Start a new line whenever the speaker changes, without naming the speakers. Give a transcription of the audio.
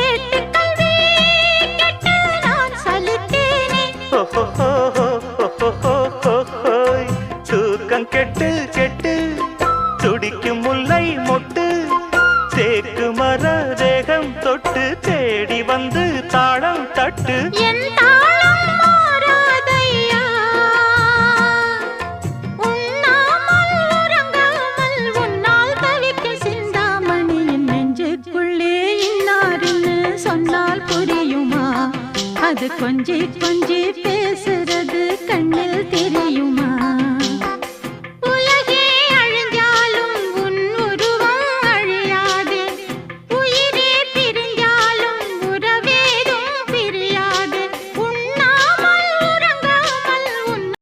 ஏட்டுக்கல்வி கெட்டு நான் சலித்தேனே.
தூக்கம் கெட்டு கெட்டு துடிக்கும் முல்லை மொட்டு தேக்கு மர தேகம் தொட்டு தேடி வந்து தாளம் தட்டு.
என் தாளம் மாறாதையா, உண்ணாமல் உறங்காமல் உன்னால் தவிக்கும் சிந்தாமணி என் நெஞ்சுக்குள்ளே இன்னாருன்னு சொன்னால் புரியுமா? அது கொஞ்சி கொஞ்சி பேசுறது கண்ணில் தெரியுமா?